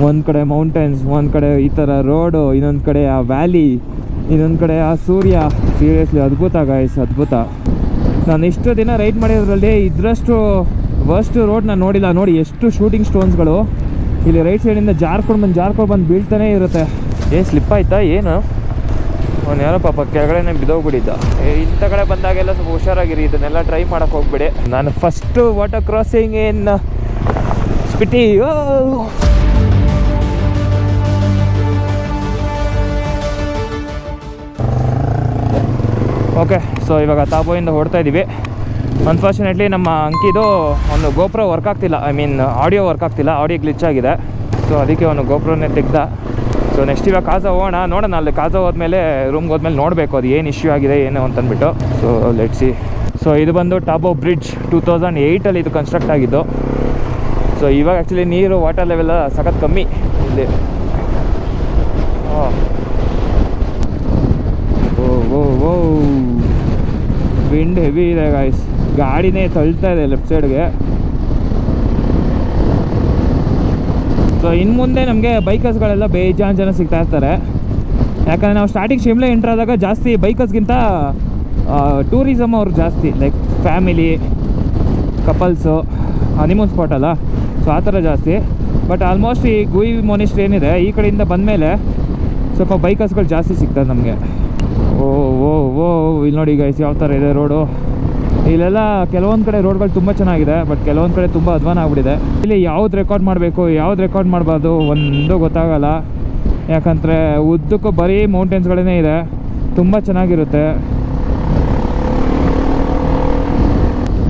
ಒಂದು ಕಡೆ ಮೌಂಟೇನ್ಸ್, ಒಂದು ಕಡೆ ಈ ಥರ ರೋಡು, ಇನ್ನೊಂದು ಕಡೆ ಆ ವ್ಯಾಲಿ, ಇನ್ನೊಂದು ಕಡೆ ಆ ಸೂರ್ಯ. ಸೀರಿಯಸ್ಲಿ ಅದ್ಭುತ ಗಾಯ್ಸ್, ಅದ್ಭುತ. ನಾನು ಇಷ್ಟು ದಿನ ರೈಡ್ ಮಾಡಿರೋದ್ರಲ್ಲಿ ಇದರಷ್ಟು ವರ್ಸ್ಟ್ ರೋಡ್ ನಾನು ನೋಡಿಲ್ಲ. ನೋಡಿ ಎಷ್ಟು ಶೂಟಿಂಗ್ ಸ್ಟೋನ್ಸ್ಗಳು ಇಲ್ಲಿ ರೈಟ್ ಸೈಡಿಂದ ಜಾರ್ಕೊಂಡು ಬಂದು ಬೀಳ್ತಾನೆ ಇರುತ್ತೆ. ಏನು ಸ್ಲಿಪ್ ಆಯ್ತಾ ಏನು? ಅವ್ನು ಯಾರೋ ಪಾಪ ಕೆಳಗಡೆನೇ ಬಿದ್ದೋಗ್ಬಿಟ್ಟಿದ್ದ. ಇಂಥ ಕಡೆ ಬಂದಾಗೆಲ್ಲ ಸ್ವಲ್ಪ ಹುಷಾರಾಗಿರಿ, ಇದನ್ನೆಲ್ಲ ಟ್ರೈ ಮಾಡೋಕ್ಕೆ ಹೋಗ್ಬಿಡಿ. ನಾನು ಫಸ್ಟು ವಾಟರ್ ಕ್ರಾಸಿಂಗ್ ಇನ್ ಸ್ಪಿಟಿ. ಓಕೆ, ಸೊ ಇವಾಗ ತಾಬೋಯಿಂದ ಹೊಡ್ತಾ ಇದ್ದೀವಿ. ಅನ್ಫಾರ್ಚುನೇಟ್ಲಿ ನಮ್ಮ ಅಂಕಿದು ಒಂದು ಗೋಪ್ರೋ ವರ್ಕ್ ಆಗ್ತಿಲ್ಲ, ಆಡಿಯೋ ವರ್ಕ್ ಆಗ್ತಿಲ್ಲ, ಆಡಿಯೋ ಗ್ಲಿಚ್ ಆಗಿದೆ. ಸೊ ಅದಕ್ಕೆ ಅವನು ಗೋಪ್ರೋನೇ ತೆಗ್ದ. ಸೊ ನೆಕ್ಸ್ಟ್ ಇವಾಗ ಕಾಜಾ ನೋಡೋಣ. ಅಲ್ಲಿ ಕಾಜಾ ಹೋದ್ಮೇಲೆ ರೂಮ್ಗೆ ಹೋದ್ಮೇಲೆ ನೋಡಬೇಕು ಅದು ಏನು ಇಶ್ಯೂ ಆಗಿದೆ ಏನು ಅಂತಂದ್ಬಿಟ್ಟು. So let's see. ಸೊ ಇದು ಬಂದು ಟಾಬೋ ಬ್ರಿಡ್ಜ್ 2008 ಇದು ಕನ್ಸ್ಟ್ರಕ್ಟ್ ಆಗಿದ್ದು. ಸೊ ಇವಾಗ ಆ್ಯಕ್ಚುಲಿ ನೀರು ವಾಟರ್ ಲೆವೆಲ್ಲ ಸಖತ್ ಕಮ್ಮಿ ಇಲ್ಲಿ. ಓ ವಿಂಡ್ ಹೆವಿ ಇದೆ ಗಾಯ್ಸ್, ಗಾಡಿನೇ ತಳ್ತಾ ಇದೆ ಲೆಫ್ಟ್ ಸೈಡ್ಗೆ. ಸೊ ಇನ್ನು ಮುಂದೆ ನಮಗೆ ಬೈಕರ್ಸ್ಗಳೆಲ್ಲ ಬೇಜಾನ್ ಜನ ಸಿಗ್ತಾ ಇರ್ತಾರೆ. ಯಾಕಂದರೆ ನಾವು ಸ್ಟಾರ್ಟಿಂಗ್ ಶಿಮ್ಲೆ ಎಂಟ್ರ್ ಆದಾಗ ಜಾಸ್ತಿ ಬೈಕರ್ಸ್ಗಿಂತ ಟೂರಿಸಮ್ ಅವ್ರು ಜಾಸ್ತಿ, like family, couples, honeymoon spot ಅಲ್ಲ, ಸೊ ಆ ಥರ ಜಾಸ್ತಿ. ಬಟ್ ಆಲ್ಮೋಸ್ಟ್ ಈ ಗುಯಿ ಮೊನಿಸ್ಟ್ರಿ ಏನಿದೆ ಈ ಕಡೆಯಿಂದ ಬಂದಮೇಲೆ ಸ್ವಲ್ಪ ಬೈಕರ್ಸ್ಗಳು ಜಾಸ್ತಿ ಸಿಗ್ತದೆ ನಮಗೆ. ಓ ಇಲ್ಲಿ ನೋಡಿ ಗೈಸ್ ಯಾವ ಥರ ಇದೆ ರೋಡು. ಇಲ್ಲೆಲ್ಲ ಕೆಲವೊಂದು ಕಡೆ ರೋಡ್ಗಳು ತುಂಬ ಚೆನ್ನಾಗಿದೆ, ಬಟ್ ಕೆಲವೊಂದು ಕಡೆ ತುಂಬ ಅಧ್ವಾನ ಆಗ್ಬಿಟ್ಟಿದೆ. ಇಲ್ಲಿ ಯಾವ್ದು ರೆಕಾರ್ಡ್ ಮಾಡಬೇಕು ಯಾವ್ದು ರೆಕಾರ್ಡ್ ಮಾಡಬಾರ್ದು ಒಂದು ಗೊತ್ತಾಗಲ್ಲ. ಯಾಕಂದರೆ ಉದ್ದಕ್ಕೂ ಬರೀ ಮೌಂಟೇನ್ಸ್ಗಳೇ ಇದೆ, ತುಂಬ ಚೆನ್ನಾಗಿರುತ್ತೆ.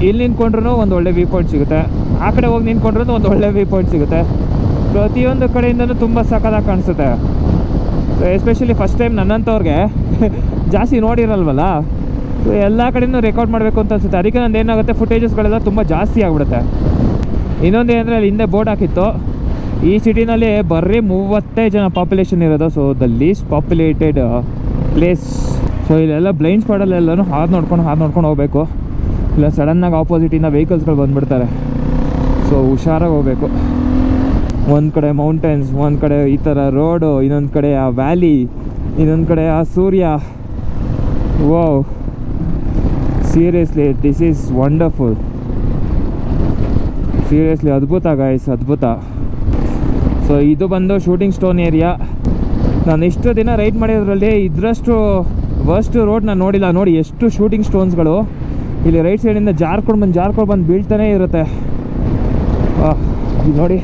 ಇಲ್ಲಿ ನಿಂತ್ಕೊಂಡ್ರೂ ಒಂದು ಒಳ್ಳೆ ವ್ಯೂ ಪಾಯಿಂಟ್ ಸಿಗುತ್ತೆ, ಆ ಕಡೆ ಹೋಗಿ ನಿಂತ್ಕೊಂಡ್ರೂ ಒಂದು ಒಳ್ಳೆ ವ್ಯೂ ಪಾಯಿಂಟ್ ಸಿಗುತ್ತೆ. ಪ್ರತಿಯೊಂದು ಕಡೆಯಿಂದನೂ ತುಂಬ ಸಖತ್ತಾಗಿ ಕಾಣಿಸುತ್ತೆ. ಸೊ ಎಸ್ಪೆಷಲಿ ಫಸ್ಟ್ ಟೈಮ್ ನನ್ನಂಥವ್ರಿಗೆ ಜಾಸ್ತಿ ನೋಡಿರಲ್ವಲ್ಲ, ಸೊ ಎಲ್ಲ ಕಡೆಯೂ ರೆಕಾರ್ಡ್ ಮಾಡಬೇಕು ಅಂತ ಅನಿಸುತ್ತೆ. ಅದಕ್ಕೆ ನಂದು ಏನಾಗುತ್ತೆ, ಫುಟೇಜಸ್ಗಳೆಲ್ಲ ತುಂಬ ಜಾಸ್ತಿ ಆಗಿಬಿಡುತ್ತೆ. ಇನ್ನೊಂದು ಏನಂದರೆ ಅಲ್ಲಿ ಹಿಂದೆ ಬೋರ್ಡ್ ಹಾಕಿತ್ತು, ಈ ಸಿಟಿನಲ್ಲಿ ಬರೀ 35 ಜನ ಪಾಪ್ಯುಲೇಷನ್ ಇರೋದು. So the least populated place. So ಇಲ್ಲೆಲ್ಲ ಬ್ಲೈಂಡ್ ಸ್ಪಾಟಲ್ಲೆಲ್ಲನೂ ಹಾದು ನೋಡ್ಕೊಂಡು ಹೋಗಬೇಕು, ಇಲ್ಲ ಸಡನ್ನಾಗಿ ಆಪೋಸಿಟಿಂದ ವೆಹಿಕಲ್ಸ್ಗಳು ಬಂದುಬಿಡ್ತಾರೆ. ಸೊ ಹುಷಾರಾಗಿ ಹೋಗಬೇಕು. ಒಂದು ಕಡೆ ಮೌಂಟೇನ್ಸ್, ಒಂದು ಕಡೆ ಈ ಥರ ರೋಡು, ಇನ್ನೊಂದು ಕಡೆ ಆ ವ್ಯಾಲಿ, ಇನ್ನೊಂದು ಕಡೆ ಆ ಸೂರ್ಯ. Wow, seriously this is wonderful. Seriously ಅದ್ಭುತ ಗಾಯ್ಸ್, ಅದ್ಭುತ. ಸೊ ಇದು ಬಂದು ಶೂಟಿಂಗ್ ಸ್ಟೋನ್ ಏರಿಯಾ. ನಾನು ಇಷ್ಟು ದಿನ ರೈಡ್ ಮಾಡಿರೋದ್ರಲ್ಲಿ ಇದರಷ್ಟು ವರ್ಸ್ಟ್ ರೋಡ್ ನಾನು ನೋಡಿಲ್ಲ. ನೋಡಿ ಎಷ್ಟು ಶೂಟಿಂಗ್ ಸ್ಟೋನ್ಸ್ಗಳು ಇಲ್ಲಿ ರೈಟ್ ಸೈಡಿಂದ ಜಾರ್ಕೊಂಡು ಬಂದು ಬೀಳ್ತಾನೆ ಇರುತ್ತೆ. ನೋಡಿ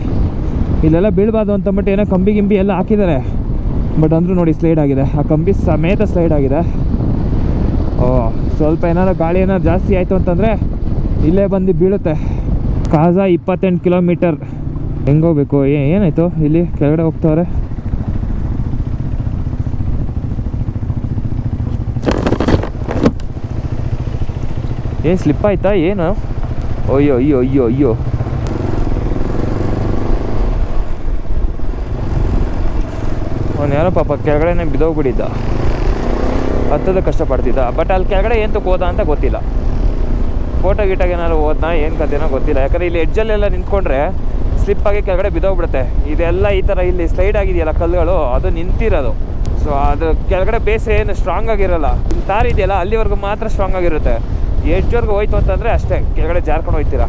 ಇಲ್ಲೆಲ್ಲ ಬೀಳ್ಬಾರ್ದು ಅಂತಂದ್ಬಿಟ್ಟು ಏನೋ ಕಂಬಿ ಎಲ್ಲ ಹಾಕಿದ್ದಾರೆ, ಬಟ್ ಅಂದರೂ ನೋಡಿ ಸ್ಲೈಡ್ ಆಗಿದೆ, ಆ ಕಂಬಿ ಸಮೇತ ಸ್ಲೈಡ್ ಆಗಿದೆ. ಸ್ವಲ್ಪ ಏನಾದ್ರು ಗಾಳಿ ಏನಾದ್ರು ಜಾಸ್ತಿ ಆಯಿತು ಅಂತಂದರೆ ಇಲ್ಲೇ ಬಂದು ಬೀಳುತ್ತೆ. ಕಾಜಾ 28 ಕಿಲೋಮೀಟರ್. ಹೆಂಗೆ ಹೋಗ್ಬೇಕು? ಏನಾಯಿತು ಇಲ್ಲಿ ಕೆಳಗಡೆ ಹೋಗ್ತವ್ರೆ. ಏನು ಸ್ಲಿಪ್ ಆಯ್ತಾ ಏನು? ಅಯ್ಯೋ ಅವನು ಯಾರೋ ಪಾಪ ಕೆಳಗಡೆನೇ ಬಿದ್ದೋಗ್ಬಿಟ್ಟಿದ್ದ, ಹತ್ತದ ಕಷ್ಟಪಡ್ತಿದ್ದ. ಬಟ್ ಅಲ್ಲಿ ಕೆಳಗಡೆ ಏನು ಹೋದ ಅಂತ ಗೊತ್ತಿಲ್ಲ. ಫೋಟೋ ಗೀಟಾಗ ಏನಾದ್ರು ಹೋದ್ನಾ ಏನು ಕಥೆನೋ ಗೊತ್ತಿಲ್ಲ. ಯಾಕಂದರೆ ಇಲ್ಲಿ ಎಡ್ಜಲ್ಲೆಲ್ಲ ನಿಂತ್ಕೊಂಡ್ರೆ ಸ್ಲಿಪ್ಪಾಗಿ ಕೆಳಗಡೆ ಬಿದ್ದೋಗ್ಬಿಡುತ್ತೆ. ಇದೆಲ್ಲ ಈ ಥರ ಇಲ್ಲಿ ಸ್ಲೈಡ್ ಆಗಿದೆಯಲ್ಲ ಕಲ್ಲುಗಳು, ಅದು ನಿಂತಿರೋದು. ಸೊ ಅದು ಕೆಳಗಡೆ ಬೇಸ್ ಏನು ಸ್ಟ್ರಾಂಗ್ ಆಗಿರಲ್ಲ. ತಾರ್ ಇದೆಯಲ್ಲ ಅಲ್ಲಿವರೆಗೂ ಮಾತ್ರ ಸ್ಟ್ರಾಂಗ್ ಆಗಿರುತ್ತೆ. ಎಡ್ಜ್ವರೆಗೂ ಹೋಯ್ತು ಅಂತಂದರೆ ಅಷ್ಟೇ ಕೆಳಗಡೆ ಜಾರ್ಕೊಂಡು ಹೋಗ್ತೀರಾ.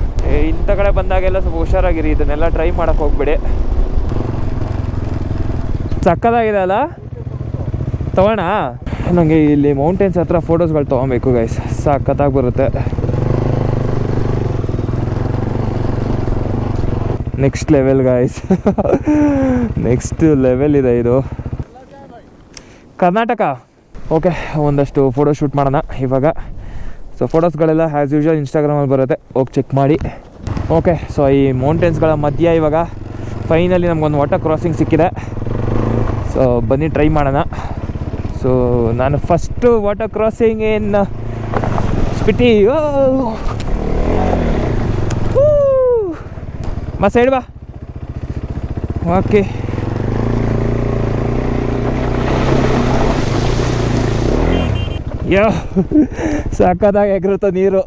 ಇಂಥ ಕಡೆ ಬಂದಾಗೆಲ್ಲ ಸ್ವಲ್ಪ ಹುಷಾರಾಗಿರಿ, ಇದನ್ನೆಲ್ಲ ಟ್ರೈ ಮಾಡೋಕ್ಕೆ ಹೋಗ್ಬಿಡಿ. ಸಕ್ಕದಾಗಿದೆ ಅಲ್ಲ, ತಗೋಣ. ನನಗೆ ಇಲ್ಲಿ ಮೌಂಟೇನ್ಸ್ ಹತ್ರ ಫೋಟೋಸ್ಗಳು ತೊಗೊಬೇಕು ಗೈಸ್, ಸಕ್ಕತ್ತಾಗಿ ಬರುತ್ತೆ. Next level guys, next level ಇದೆ ಇದು. ಕರ್ನಾಟಕ. ಓಕೆ, ಒಂದಷ್ಟು ಫೋಟೋ ಶೂಟ್ ಮಾಡೋಣ ಇವಾಗ. ಸೊ ಫೋಟೋಸ್ಗಳೆಲ್ಲ ಆ್ಯಸ್ ಯೂಶ್ವಲ್ ಇನ್ಸ್ಟಾಗ್ರಾಮಲ್ಲಿ ಬರುತ್ತೆ, ಹೋಗಿ ಚೆಕ್ ಮಾಡಿ. ಓಕೆ, ಸೊ ಈ ಮೌಂಟೇನ್ಸ್ಗಳ ಮಧ್ಯೆ ಇವಾಗ ಫೈನಲಿ ನಮಗೊಂದು ವಾಟರ್ ಕ್ರಾಸಿಂಗ್ ಸಿಕ್ಕಿದೆ. ಸೊ ಬನ್ನಿ ಟ್ರೈ ಮಾಡೋಣ. ಸೊ ನಾನು ಫಸ್ಟು ವಾಟರ್ ಕ್ರಾಸಿಂಗ್ ಇನ್ ಸ್ಪಿಟಿ. ಸೈಡ್ ಬಾ. ಓಕೆ, ಸಕ್ಕತ್ತಾಗಿ ಎಗರುತ್ತೆ ನೀರು.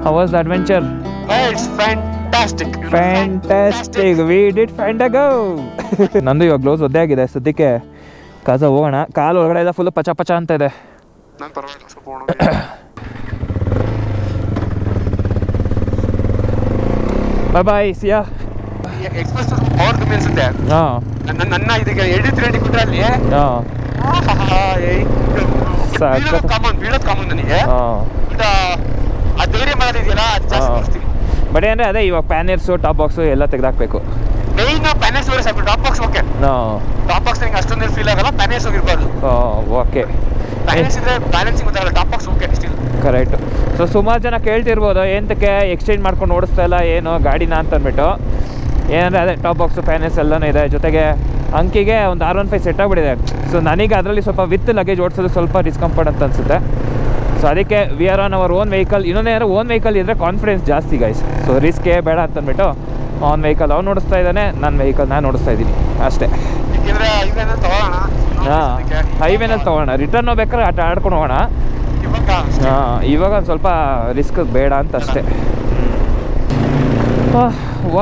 How was the adventure? It's fantastic. Fantastic. We did find a go. ನಂದು ಇವಾಗ ಗ್ಲೌಸ್ ಒದ್ದೆ ಆಗಿದೆ ಸದ್ಯಕ್ಕೆ. ಕಾಜ ಹೋಗೋಣ. ಕಾಲು ಒಳಗಡೆ ಎಲ್ಲ ಫುಲ್ ಪಚ ಪಚ ಅಂತ ಇದೆ. ನಾನು ಪರವಾಗಿಲ್ಲ ಸ್ವಲ್ಪ ಹೋಗೋಣ. ಬಾಯ್ ಬಾಯ್ ಸಿಯಾ. ಎಕ್ಸ್ಪ್ರೆಸ್ ಪವರ್ ಕಮ್ಮಿ ಅನ್ಸುತ್ತೆ. ನನ್ನ ಇದಕ್ಕೆ ಎಡಿಟ್ ರೇಟ್ ಕೊಟ್ಟರೆ ಅಲ್ಲಿ ಬೀಳೋದು ಕಾಮನ್ ನನಗೆ. ಆ ಧೈರ್ಯ ಮಾಡೋದಿದೆಯಲ್ಲ ಅದು ಜಾಸ್ತಿ ಮಾಡ್ತೀನಿ. ಬಟ್ ಏನಂದ್ರೆ ಅದೇ ಇವಾಗ ಪ್ಯಾನರ್ಸು ಟಾಪ್ ಬಾಕ್ಸು ಎಲ್ಲ ತೆಗೆದಾಕ್ಬೇಕು. ಮೇಯ್ನ್ ಪ್ಯಾನರ್ಸ್ ಹೋಗಿ ಸಾಕು. Top box okay, top box ನಿಂಗೆ ಅಷ್ಟೊಂದು ಫೀಲ್ ಆಗಲ್ಲ. ಪ್ಯಾನರ್ಸ್ ಹೋಗಿರ್ಬಾರ್ದು. ಓಕೆ, ಪ್ಯಾನರ್ಸ್ ಇದ್ರೆ ಬ್ಯಾಲೆನ್ಸಿಂಗ್ ಗೊತ್ತಾಗಲ್ಲ. Top box okay still correct. So ಸುಮಾರು ಜನ ಕೇಳ್ತಿರ್ಬೋದು ಏನಕ್ಕೆ ಎಕ್ಸ್ಚೇಂಜ್ ಮಾಡ್ಕೊಂಡು ಓಡಿಸ್ತಾ ಇಲ್ಲ ಏನು ಗಾಡಿನ ಅಂತ ಅಂದ್ಬಿಟ್ಟು. ಏನಂದರೆ ಅದೇ ಟಾಪ್ ಬಾಕ್ಸು ಪ್ಯಾನರ್ಸ್ ಎಲ್ಲನೂ ಇದೆ. ಜೊತೆಗೆ ಅಂಕಿಗೆ ಒಂದು R15 ಸೆಟ್ ಆಗಿಬಿಟ್ಟಿದೆ. ಸೊ ನನಗೆ ಅದರಲ್ಲಿ ಸ್ವಲ್ಪ ವಿತ್ ಲಗೇಜ್ ಓಡಿಸೋದು ಸ್ವಲ್ಪ ಡಿಸ್ಕಂಫರ್ಟ್ ಅಂತ ಅನಿಸುತ್ತೆ. ಸೊ ಅದಕ್ಕೆ we are on our own vehicle. ಇನ್ನೊಂದೇನಾದ್ರು ಓನ್ ವೆಹಿಕಲ್ ಇದ್ದರೆ ಕಾನ್ಫಿಡೆನ್ಸ್ ಜಾಸ್ತಿ ಗೈಸ್. ಸೊ ರಿಸ್ಕೇ ಬೇಡ ಅಂತಂದ್ಬಿಟ್ಟು ಆನ್ ವೆಹಿಕಲ್ ಅವ್ನು ಓಡಿಸ್ತಾ ಇದ್ದಾನೆ, ನನ್ನ ವೆಹಿಕಲ್ ನಾನು ಓಡಿಸ್ತಾ ಇದ್ದೀನಿ ಅಷ್ಟೇ. ಹಾಂ, ಹೈವೇನಲ್ಲಿ ತೊಗೋಣ. ರಿಟರ್ನ್ ಹೋಗ್ಬೇಕಾದ್ರೆ ಆಡ್ಕೊಂಡು ಹೋಗೋಣ. ಇವಾಗ ಒಂದು ಸ್ವಲ್ಪ ರಿಸ್ಕ್ ಬೇಡ ಅಂತ ಅಷ್ಟೇ.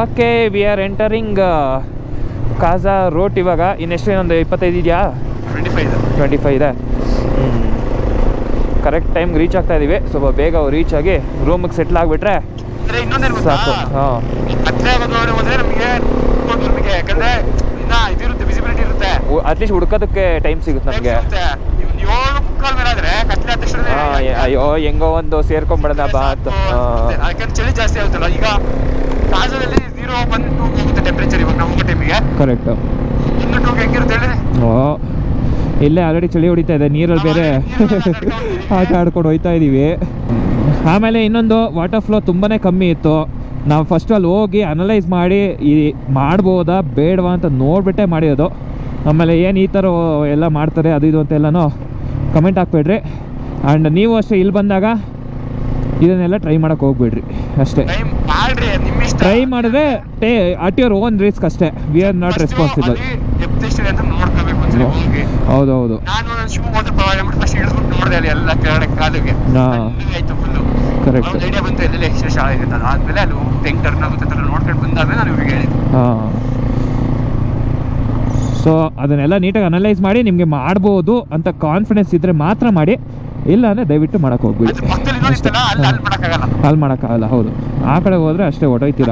Okay, we are entering Kaza road. ಇವಾಗ ಇನ್ನೆಷ್ಟು, ಇನ್ನೊಂದು 25 ಇದೆಯಾ? 25 ಇದೆ. ಕರೆಕ್ಟ್ ಟೈಮ್ಗೆ ರೀಚ್ ಆಗ್ತಾ ಇದ್ದೀವಿ. ಸ್ವಲ್ಪ ಬೇಗ ರೀಚ್ ಆಗಿ ರೂಮಿಗೆ ಸೆಟ್ಲ್ ಆಗಿಬಿಟ್ರೆ ಸಾಕು. ಹಾಂ, ಅಟ್ಲೀಸ್ಟ್ ಹುಡ್ಕೋದಕ್ಕೆ ಟೈಮ್ ಸಿಗುತ್ತೆ ನಮಗೆ. ಅಯ್ಯೋ ಹೆಂಗೋ ಒಂದು ಸೇರ್ಕೊಂಡ್ಬಿಡೋಣ ಬಾ ಅಂತ. ಚಳಿ ಜಾಸ್ತಿ ಆಗುತ್ತಲ್ಲ ಈಗ. ಕಾಜಾದಲ್ಲಿ 0-1-2 ಹೋಗುತ್ತೆ ಟೆಂಪರೇಚರ್ ಇವಾಗ ನಾವು ಹೋಗೋ ಟೈಮಿಗೆ. ಕರೆಕ್ಟು. 1-2 ಹೆಂಗಿರುತ್ತೆ ಹೇಳಿ. ಇಲ್ಲೇ ಆಲ್ರೆಡಿ ಚಳಿ ಹೊಡಿತಾ ಇದೆ, ನೀರಲ್ಲಿ ಬೇರೆ ಆಟ ಆಡ್ಕೊಂಡು ಹೋಗ್ತಾ ಇದ್ದೀವಿ. ಆಮೇಲೆ ಇನ್ನೊಂದು ವಾಟರ್ ಫ್ಲೋ ತುಂಬಾ ಕಮ್ಮಿ ಇತ್ತು. ನಾವು ಫಸ್ಟ್ ಅಲ್ಲಿ ಹೋಗಿ ಅನಲೈಸ್ ಮಾಡಿ ಈ ಮಾಡ್ಬೋದಾ ಬೇಡವಾ ಅಂತ ನೋಡಿಬಿಟ್ಟೆ ಮಾಡಿರೋದು. ಆಮೇಲೆ ಏನು ಈ ಥರ ಎಲ್ಲ ಮಾಡ್ತಾರೆ ಅದು ಇದು ಅಂತೆಲ್ಲನೂ ಕಮೆಂಟ್ ಹಾಕ್ಬೇಡ್ರಿ. ಆ್ಯಂಡ್ ನೀವು ಅಷ್ಟೇ ಇಲ್ಲಿ ಬಂದಾಗ ಇದನ್ನೆಲ್ಲ ಟ್ರೈ ಮಾಡೋಕ್ಕೆ ಹೋಗ್ಬೇಡ್ರಿ ಅಷ್ಟೇ. ಟ್ರೈ ಮಾಡಿದ್ರೆ ಅಟ್ ಯುವರ್ ಓನ್ ರಿಸ್ಕ್ ಅಷ್ಟೇ. We are not responsible. ಹೌದೌದು. ಸೊ ಅದನ್ನೆಲ್ಲ ನೀಟಾಗಿ ಅನಲೈಸ್ ಮಾಡಿ ನಿಮಗೆ ಮಾಡ್ಬೋದು ಅಂತ ಕಾನ್ಫಿಡೆನ್ಸ್ ಇದ್ರೆ ಮಾತ್ರ ಮಾಡಿ. ಇಲ್ಲ ಅಂದರೆ ದಯವಿಟ್ಟು ಮಾಡಕ್ಕೆ ಹೋಗ್ಬಿಡಿ. ಅಲ್ಲಿ ಮಾಡೋಕ್ಕಾಗಲ್ಲ. ಹೌದು, ಆ ಕಡೆ ಹೋದರೆ ಅಷ್ಟೇ ಹೊಟ್ಟೋಯ್ತೀರ.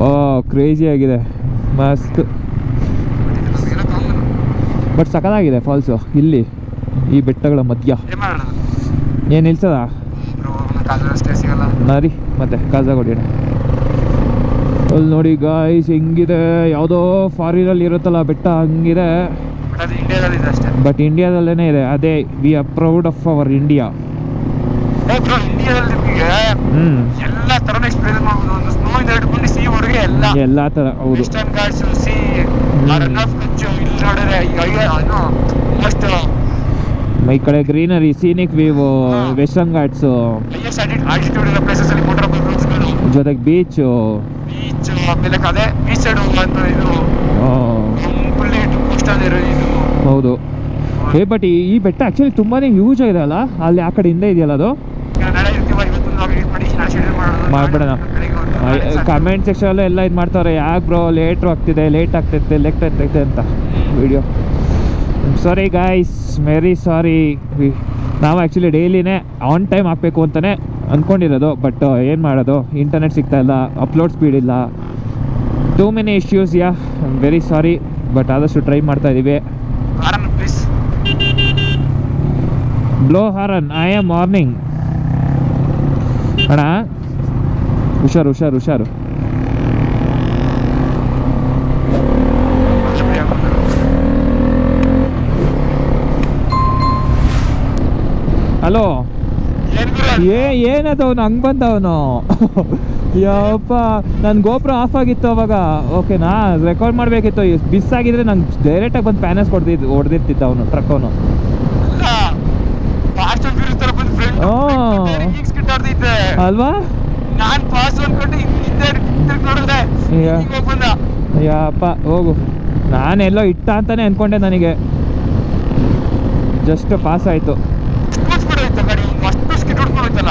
ಓ ಕ್ರೇಜಿ ಆಗಿದೆ, ಮಸ್ತ್. ಬಟ್ ಸಖತ್ತಾಗಿದೆ ಫಾಲ್ಸು ಇಲ್ಲಿ ಈ ಬೆಟ್ಟಗಳ ಮಧ್ಯ. ಏನು ನಿಲ್ಸದ ನರಿ ಮತ್ತೆ ಕಾಜಾ ಹೊಡಿಯೋಣ. ಅಲ್ಲಿ ನೋಡಿ ಗಾಯ್ಸ್ ಹೆಂಗಿದೆ, ಯಾವುದೋ ಫಾರಿನಲ್ಲಿ ಇರುತ್ತಲ್ಲ ಬೆಟ್ಟ ಹಂಗಿದೆ. ಬಟ್ ಇಂಡಿಯಾದಲ್ಲೇ ಇದೆ. ಅದೇ we are proud of our India. ಎಲ್ಲ ತರ ಎಕ್ಸ್ಪೀರಿಯನ್ಸ್ ಮಾಡಬಹುದು. ಒಂದು ಸ್ನೋ ಇಂದ ಹಿಡ್ಕೊಂಡು ಸಿ ವರೆಗೆ ಎಲ್ಲ ತರ. ಹೌದು, western Ghats, sea, Rann of Kutch, ಇಲ್ಲಿ ನೋಡಿದ್ರೆ ಮಸ್ಟ್. ಈ ಕಡೆ greenery, scenic view, western Ghats, altitude ಇರೋ ಪ್ಲೇಸಸ್ ಅಲ್ಲಿ ಮೋಟರ್ ಜೊತೆಗೆ ಬೀಚ್. ಆಮೇಲೆ ಅದೇ ಬೀಚ್ ಸೈಡ್ ಅಂತ ಇದು ಫುಲ್ಲಿ ಕೋಸ್ಟಲ್ ಇರೋ ಇದು. ಹೌದು. ಬಟ್ ಈ ಬೆಟ್ಟ ಆಕ್ಚುಲಿ ತುಂಬಾನೇ ಹ್ಯೂಜ್ ಆಗಿದೆ ಅಲ್ಲ, ಅಲ್ಲಿ ಆ ಕಡೆ ಹಿಂದೆ ಇದೆಯಲ್ಲ ಅದು. ಮಾಡ್ಬಿಡೋಣ. ಕಮೆಂಟ್ ಸೆಕ್ಷನ್ ಎಲ್ಲ ಇದು ಮಾಡ್ತಾರೆ, ಯಾಕೆ ಬ್ರೋ ಲೇಟ್ ಆಗ್ತೈತೆ ಅಂತ ವಿಡಿಯೋ. ಸಾರಿ ಗಾಯ್ಸ್, ವೆರಿ ಸಾರಿ. ನಾವು ಆ್ಯಕ್ಚುಲಿ ಡೈಲಿನೇ ಆನ್ ಟೈಮ್ ಹಾಕಬೇಕು ಅಂತಲೇ ಅಂದ್ಕೊಂಡಿರೋದು. ಬಟ್ ಏನು ಮಾಡೋದು, ಇಂಟರ್ನೆಟ್ ಸಿಗ್ತಾ ಇಲ್ಲ, ಅಪ್ಲೋಡ್ ಸ್ಪೀಡ್ ಇಲ್ಲ, too many issues. Yeah I am very sorry. But ಆದಷ್ಟು ಟ್ರೈ ಮಾಡ್ತಾ ಇದ್ದೀವಿ. Blow horn, I am warning. ಅಣ್ಣ ಹುಷಾರು. ಹಲೋ, ಏನದವನು ಹಂಗೆ ಬಂದವನು? ಯಪ್ಪ, ನನ್ನ ಗೋಪುರ ಆಫ್ ಆಗಿತ್ತು ಅವಾಗ. ಓಕೆನಾ, ರೆಕಾರ್ಡ್ ಮಾಡಬೇಕಿತ್ತು. ಮಿಸ್ ಆಗಿದ್ರೆ ನಂಗೆ ಡೈರೆಕ್ಟಾಗಿ ಬಂದು ಪ್ಯಾನಸ್ ಹೊಡೆದಿರ್ತಿದ್ದ ಅವನು, ಟ್ರಕ್ ಅವನು. ಅಲ್ವಾ? ಯಪ್ಪ ಹೋಗು, ನಾನೆಲ್ಲೋ ಇಟ್ಟ ಅಂತಾನೆ ಅನ್ಕೊಂಡೆ ನನಗೆ. ಜಸ್ಟ್ ಪಾಸ್ ಆಯಿತು.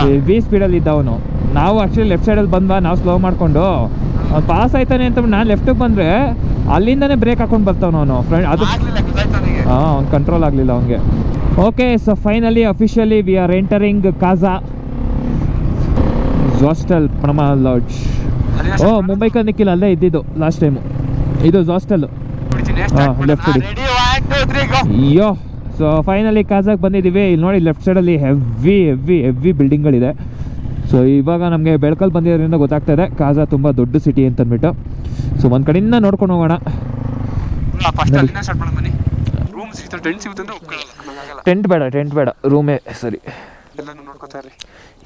ಹೆವಿ ಸ್ಪೀಡಲ್ಲಿ ಇದ್ದವನು. ನಾವು ಆ್ಯಕ್ಚುಲಿ ಲೆಫ್ಟ್ ಸೈಡಲ್ಲಿ ಬಂದ್ವಾ, ನಾವು ಸ್ಲೋ ಮಾಡಿಕೊಂಡು ಅವ್ನು ಪಾಸ್ ಆಯ್ತಾನೆ ಅಂತ ನಾನು ಲೆಫ್ಟಿಗೆ ಬಂದರೆ ಅಲ್ಲಿಂದನೇ ಬ್ರೇಕ್ ಹಾಕೊಂಡು ಬರ್ತಾವನು ಅವನು ಫ್ರೆಂಡ್. ಅದು ಅವ್ನು ಕಂಟ್ರೋಲ್ ಆಗಲಿಲ್ಲ ಅವನಿಗೆ. Okay, so finally officially we are entering Kaza Zostel ಪ್ರಣಮ ಲಾಡ್ಜ್. ಮುಂಬೈ ನಿಕ್ಕಿಲ್ಲ, ಅಲ್ಲೇ ಇದ್ದಿದ್ದು ಲಾಸ್ಟ್ ಟೈಮು. ಇದು ಜಾಸ್ಟಲ್. ಲೆಫ್ಟ್ ಹಿಡಿ. ಅಯ್ಯೋ, ಸೊ ಫೈನಲಿ ಕಾಜಾಗೆ ಬಂದಿದ್ದೀವಿ. ಇಲ್ಲಿ ನೋಡಿ ಲೆಫ್ಟ್ ಸೈಡಲ್ಲಿ ಹೆವಿ ಬಿಲ್ಡಿಂಗ್ಗಳಿದೆ. ಸೊ ಇವಾಗ ನಮಗೆ ಬೆಳಕಲ್ಲಿ ಬಂದಿರೋದ್ರಿಂದ ಗೊತ್ತಾಗ್ತಾ ಇದೆ ಕಾಜಾ ತುಂಬ ದೊಡ್ಡ ಸಿಟಿ ಅಂತ ಅಂದ್ಬಿಟ್ಟು. ಸೊ ಒಂದು ಕಡೆಯಿಂದ ನೋಡ್ಕೊಂಡು ಹೋಗೋಣ. ಟೆಂಟ್ ಬೇಡ, ರೂಮೇ ಸರಿ.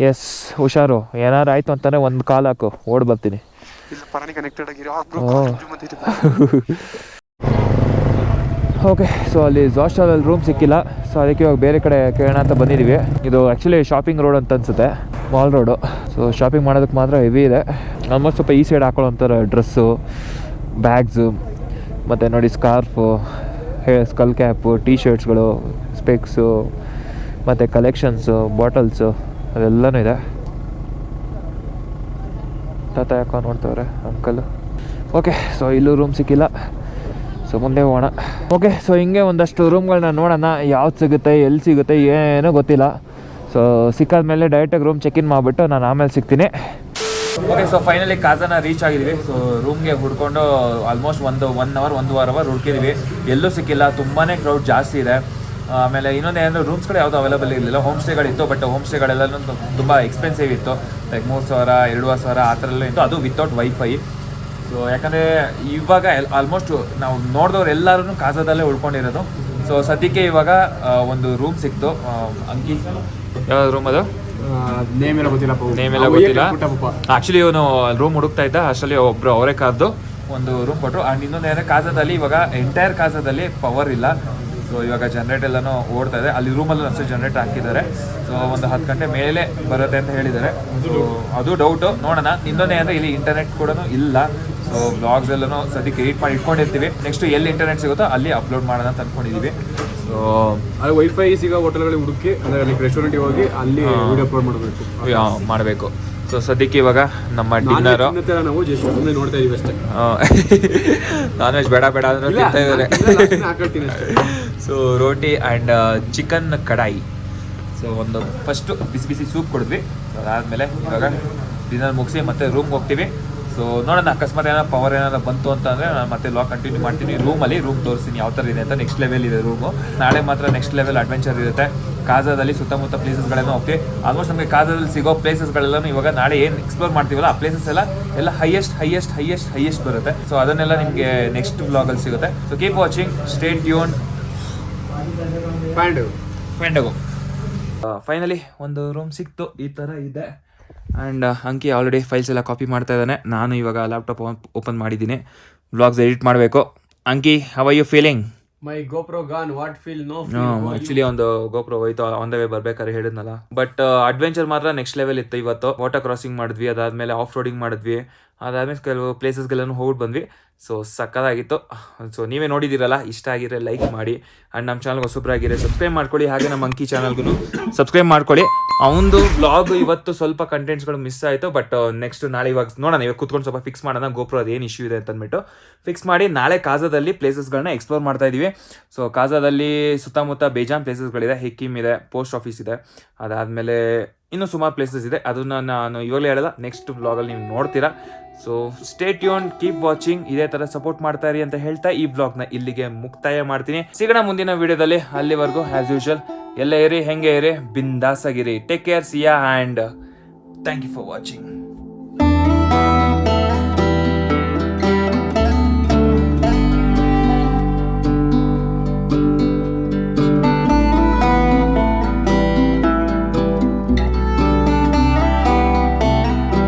ಎಸ್, ಹುಷಾರು. ಏನಾರು ಆಯಿತು ಅಂತಾನೆ ಒಂದು ಕಾಲ್ ಹಾಕು, ಓಡ್ ಬರ್ತೀನಿ. ಓಕೆ, ಸೊ ಅಲ್ಲಿ ಜಾಸ್ಟಲಲ್ಲಿ ರೂಮ್ ಸಿಕ್ಕಿಲ್ಲ. ಸೊ ಅದಕ್ಕೆ ಇವಾಗ ಬೇರೆ ಕಡೆ ಕೇಳೋಣ ಅಂತ ಬಂದಿದ್ದೀವಿ. ಇದು ಆ್ಯಕ್ಚುಲಿ ಶಾಪಿಂಗ್ ರೋಡ್ ಅಂತ ಅನಿಸುತ್ತೆ, ಮಾಲ್ ರೋಡು. ಸೊ ಶಾಪಿಂಗ್ ಮಾಡೋದಕ್ಕೆ ಮಾತ್ರ ಹೆವಿ ಇದೆ. ಆಲ್ಮೋಸ್ಟ್ ಸ್ವಲ್ಪ ಈ ಸೈಡ್ ಹಾಕೊಳ್ಳೋ ಅಂತಾರೆ ಡ್ರೆಸ್ಸು, ಬ್ಯಾಗ್ಸು, ಮತ್ತು ನೋಡಿ scarf, skull cap, tea ಶರ್ಟ್ಸ್ಗಳು, specs, ಮತ್ತು ಕಲೆಕ್ಷನ್ಸು, ಬಾಟಲ್ಸು ಅದೆಲ್ಲನೂ ಇದೆ. ತಾತ ಯಾಕೋ ನೋಡ್ತವ್ರೆ ಅಂಕಲ್. ಓಕೆ, ಸೊ ಇಲ್ಲೂ ರೂಮ್ ಸಿಕ್ಕಿಲ್ಲ. ಸೊ ಮುಂದೆ ಹೋಗೋಣ. ಓಕೆ, ಸೊ ಹಿಂಗೆ ಒಂದಷ್ಟು ರೂಮ್ಗಳನ್ನ ನೋಡೋಣ, ಯಾವ್ದು ಸಿಗುತ್ತೆ, ಎಲ್ಲಿ ಸಿಗುತ್ತೆ, ಏನೂ ಗೊತ್ತಿಲ್ಲ. ಸೊ ಸಿಕ್ಕಾದ್ಮೇಲೆ ಡೈರೆಕ್ಟಾಗಿ ರೂಮ್ ಚೆಕ್ ಇನ್ ಮಾಡಿಬಿಟ್ಟು ನಾನು ಆಮೇಲೆ ಸಿಗ್ತೀನಿ. ಓಕೆ, ಸೊ ಫೈನಲಿ ಕಾಜಾನ ರೀಚ್ ಆಗಿದ್ದೀವಿ. ಸೊ ರೂಮ್ಗೆ ಹುಡ್ಕೊಂಡು ಆಲ್ಮೋಸ್ಟ್ 1 ಅವರ್ ಹುಡ್ಕಿದ್ದೀವಿ, ಎಲ್ಲೂ ಸಿಕ್ಕಿಲ್ಲ. ತುಂಬಾ ಕ್ರೌಡ್ ಜಾಸ್ತಿ ಇದೆ. ಆಮೇಲೆ ಇನ್ನೊಂದು ಏನಂದರೆ ರೂಮ್ಸ್ಗಳು ಯಾವುದು ಅವೈಲೇಬಲ್ ಇರಲಿಲ್ಲ. ಹೋಮ್ ಸ್ಟೇಗಳಿತ್ತು, ಬಟ್ ಹೋಮ್ ಸ್ಟೇಗಳೆಲ್ಲನೂ ತುಂಬ ಎಕ್ಸ್ಪೆನ್ಸಿವ್ ಇತ್ತು. ಲೈಕ್ 3,000, 2,500 ಆ ಥರ ಎಲ್ಲ ಇತ್ತು, ಅದು ವಿತೌಟ್ ವೈಫೈ. ಸೊ ಯಾಕಂದರೆ ಇವಾಗ ಆಲ್ಮೋಸ್ಟ್ ನಾವು ನೋಡಿದವ್ರು ಎಲ್ಲರೂ ಕಾಜಾದಲ್ಲೇ ಉಳ್ಕೊಂಡಿರೋದು. ಸೊ ಸದ್ಯಕ್ಕೆ ಇವಾಗ ಒಂದು ರೂಮ್ ಸಿಕ್ತು. ಅಂಕಿ ಯಾವ್ದು ರೂಮ್ ಅದು? ನೇಮ್ ಎಲ್ಲ ಗೊತ್ತಿಲ್ಲ. ಆ್ಯಕ್ಚುಲಿ ಇವನು ರೂಮ್ ಹುಡುಕ್ತಾ ಇದ್ದ, ಅಷ್ಟರಲ್ಲಿ ಒಬ್ಬರು ಅವರೇ ಕಾದ್ದು ಒಂದು ರೂಮ್ ಕೊಟ್ಟರು. ಆ್ಯಂಡ್ ಇನ್ನೊಂದು ಏನಂದರೆ ಕಾಜಾದಲ್ಲಿ ಇವಾಗ ಎಂಟೈರ್ ಕಾಜಾದಲ್ಲಿ ಪವರ್ ಇಲ್ಲ. ಸೊ ಇವಾಗ ಜನ್ರೇಟ್ ಎಲ್ಲನೂ ಓಡ್ತಾ ಇದೆ. ಅಲ್ಲಿ ರೂಮಲ್ಲೂ ಅಷ್ಟೇ ಜನ್ರೇಟ್ ಹಾಕಿದ್ದಾರೆ. ಸೊ ಒಂದು 10 ಗಂಟೆ ಮೇಲೆ ಬರುತ್ತೆ ಅಂತ ಹೇಳಿದ್ದಾರೆ. ಸೊ ಅದು ಡೌಟು, ನೋಡೋಣ. ಇನ್ನೊಂದೇ ಅಂದರೆ ಇಲ್ಲಿ ಇಂಟರ್ನೆಟ್ ಕೂಡ ಇಲ್ಲ. ಸೊ ಬ್ಲಾಗ್ಸ್ ಎಲ್ಲನೂ ಸದ್ಯಕ್ಕೆ ಎಡಿಟ್ ಮಾಡಿ ಇಟ್ಕೊಂಡಿರ್ತೀವಿ. ನೆಕ್ಸ್ಟ್ ಎಲ್ಲಿ ಇಂಟರ್ನೆಟ್ ಸಿಗುತ್ತೋ ಅಲ್ಲಿ ಅಪ್ಲೋಡ್ ಮಾಡೋಣ ಅಂತ ಅಂದ್ಕೊಂಡಿದ್ದೀವಿ. ಸೊ ಅದು ವೈಫೈ ಸಿಗೋ ಹೋಟೆಲ್ಗಳಿಗೆ ಹುಡುಕಿ, ಅಂದರೆ ಅಲ್ಲಿ ರೆಸ್ಟೋರೆಂಟಿಗೆ ಹೋಗಿ ಅಲ್ಲಿ ವಿಡಿಯೋ ಅಪ್ಲೋಡ್ ಮಾಡಬೇಕು. ಸೊ ಸದ್ಯಕ್ಕೆ ಇವಾಗ ನಮ್ಮ ಡಿನ್ನರು ನಾವು ಜಸ್ಟ್ ಸುಮ್ಮನೆ ನೋಡ್ತಾ ಇದೀವಿ ಅಷ್ಟೇ. ನಾನ್ ವೆಜ್ ಬೇಡ ಅಂದ್ರೆ ತಿಂತಾ ಇದ್ದಾರೆ. ಸೊ ರೋಟಿ ಆ್ಯಂಡ್ ಚಿಕನ್ ಕಡಾಯಿ. ಸೊ ಒಂದು ಫಸ್ಟು ಬಿಸಿ ಸೂಪ್ ಕೊಡಿದ್ವಿ. ಸೊ ಅದಾದಮೇಲೆ ಇವಾಗ ಡಿನ್ನರ್ ಮುಗಿಸಿ ಮತ್ತೆ ರೂಮ್ಗೆ ಹೋಗ್ತೀವಿ. ಸೊ ನೋಡೋಣ, ಅಕಸ್ಮಾತ್ ಏನಾದ್ರು ಪವರ್ ಏನಾದ್ರು ಬಂತು ಅಂತಂದರೆ ನಾನು ಮತ್ತೆ ಲಾಗ್ ಕಂಟಿನ್ಯೂ ಮಾಡ್ತೀನಿ. ರೂಮ್ ತೋರಿಸ್ತೀನಿ ಯಾವ ಥರ ಇದೆ ಅಂತ. ನೆಕ್ಸ್ಟ್ ಲೆವೆಲ್ ಇದೆ ರೂಮು. ನಾಳೆ ಮಾತ್ರ ನೆಕ್ಸ್ಟ್ ಲೆವೆಲ್ ಅಡ್ವೆಂಚರ್ ಇರುತ್ತೆ. ಕಾಜಾದಲ್ಲಿ ಸುತ್ತಮುತ್ತ ಪ್ಲೇಸಸ್ಗಳೆಲ್ಲ ಹೋಗ್ತೀವಿ. ಆಲ್ಮೋಸ್ಟ್ ನಮಗೆ ಕಾಜಾದಲ್ಲಿ ಸಿಗೋ ಪ್ಲೇಸಸ್ಗಳೆಲ್ಲನೂ ಇವಾಗ ನಾಳೆ ಏನು ಎಕ್ಸ್ಪ್ಲೋರ್ ಮಾಡ್ತೀವಲ್ಲ ಆ ಪ್ಲೇಸಸ್ ಎಲ್ಲ ಹೈಯೆಸ್ಟ್ ಬರುತ್ತೆ. ಸೊ ಅದನ್ನೆಲ್ಲ ನಿಮಗೆ ನೆಕ್ಸ್ಟ್ ವ್ಲಾಗಲ್ಲಿ ಸಿಗುತ್ತೆ. So keep watching, stay tune. ಫ್ಯಾಂಡಗೋ. ಫೈನಲಿ ಒಂದು ರೂಮ್ ಸಿಕ್ತು, ಈ ಥರ ಇದೆ. ಆ್ಯಂಡ್ ಅಂಕಿ ಆಲ್ರೆಡಿ ಫೈಲ್ಸ್ ಎಲ್ಲ ಕಾಪಿ ಮಾಡ್ತಾ ಇದ್ದಾನೆ. ನಾನು ಇವಾಗ ಲ್ಯಾಪ್ಟಾಪ್ ಓಪನ್ ಮಾಡಿದ್ದೀನಿ, ವ್ಲಾಗ್ಸ್ ಎಡಿಟ್ ಮಾಡಬೇಕು. Anki, how are you feeling? My GoPro gone, what feel no. Actually ಒಂದು ಗೋಪ್ರೋ ಹೋಯ್ತು, ಆನ್ ದ ವೇ ಬರ್ಬೇಕಾದ್ರೆ ಹೇಳಿದ್ನಲ್ಲ. ಬಟ್ ಅಡ್ವೆಂಚರ್ ಮಾತ್ರ ನೆಕ್ಸ್ಟ್ ಲೆವೆಲ್ ಇತ್ತು. ಇವತ್ತು ವಾಟರ್ ಕ್ರಾಸಿಂಗ್ ಮಾಡಿದ್ವಿ, ಅದಾದಮೇಲೆ ಆಫ್ ರೋಡಿಂಗ್ ಮಾಡಿದ್ವಿ, ಅದಾದಮೇಲೆ ಕೆಲವು ಪ್ಲೇಸಸ್ಗೆಲ್ಲೂ ಹೋಗ್ಬಿಟ್ಟು ಬಂದ್ವಿ. ಸೊ ಸಕ್ಕತ್ತಾಗಿತ್ತು. ಸೊ ನೀವೇ ನೋಡಿದ್ದೀರಲ್ಲ, ಇಷ್ಟ ಆಗಿದ್ರೆ ಲೈಕ್ ಮಾಡಿ. ಆ್ಯಂಡ್ ನಮ್ಮ ಚಾನಲ್ಗೆ ಹೊಸಬ್ರಾಗಿದ್ರೆ ಸಬ್ಸ್ಕ್ರೈಬ್ ಮಾಡ್ಕೊಳ್ಳಿ. ಹಾಗೆ ನಮ್ಮ ಅಂಕಿ ಚಾನಲ್ಗೂ ಸಬ್ಸ್ಕ್ರೈಬ್ ಮಾಡ್ಕೊಳ್ಳಿ. ಅವನದು ವ್ಲಾಗ್ ಇವತ್ತು ಸ್ವಲ್ಪ ಕಂಟೆಂಟ್ಸ್ಗಳು ಮಿಸ್ ಆಯಿತು. ಬಟ್ ನೆಕ್ಸ್ಟ್ ನಾಳೆ ಇವಾಗ ನೋಡೋಣ, ಇವಾಗ ಕೂತ್ಕೊಂಡು ಸ್ವಲ್ಪ ಫಿಕ್ಸ್ ಮಾಡೋಣ ಗೋಪ್ರೋ ಅದೇನು ಇಶ್ಯೂ ಇದೆ ಅಂತಂದ್ಬಿಟ್ಟು ಫಿಕ್ಸ್ ಮಾಡಿ ನಾಳೆ ಕಾಜಾದಲ್ಲಿ ಪ್ಲೇಸಸ್ಗಳನ್ನ ಎಕ್ಸ್ಪ್ಲೋರ್ ಮಾಡ್ತಾ ಇದ್ದೀವಿ. ಸೊ ಕಾಜಾದಲ್ಲಿ ಸುತ್ತಮುತ್ತ ಬೇಜಾನ್ ಪ್ಲೇಸಸ್ಗಳಿದೆ. ಹಿಕ್ಕಿಮ್ ಇದೆ, ಪೋಸ್ಟ್ ಆಫೀಸ್ ಇದೆ, ಅದಾದಮೇಲೆ ಇನ್ನೂ ಸುಮಾರು ಪ್ಲೇಸಸ್ ಇದೆ. ಅದನ್ನು ನಾನು ಇವಾಗಲೇ ಹೇಳಲ್ಲ, ನೆಕ್ಸ್ಟ್ ವ್ಲಾಗಲ್ಲಿ ನೀವು ನೋಡ್ತೀರಾ. So stay tune, keep watching. ಇದೇ ಥರ ಸಪೋರ್ಟ್ ಮಾಡ್ತಾ ಇರಿ ಅಂತ ಹೇಳ್ತಾ ಈ ಬ್ಲಾಗ್ನ ಇಲ್ಲಿಗೆ ಮುಕ್ತಾಯ ಮಾಡ್ತೀನಿ. ಸಿಗೋಣ ಮುಂದಿನ ವಿಡಿಯೋದಲ್ಲಿ. ಅಲ್ಲಿವರೆಗೂ ಆ್ಯಸ್ ಯೂಶುವಲ್ ಎಲ್ಲ ಇರಿ, ಹೆಂಗೆ ಇರಿ, ಬಿಂದಾಸ್ ಆಗಿರಿ. Take care, Siya, and thank you for watching.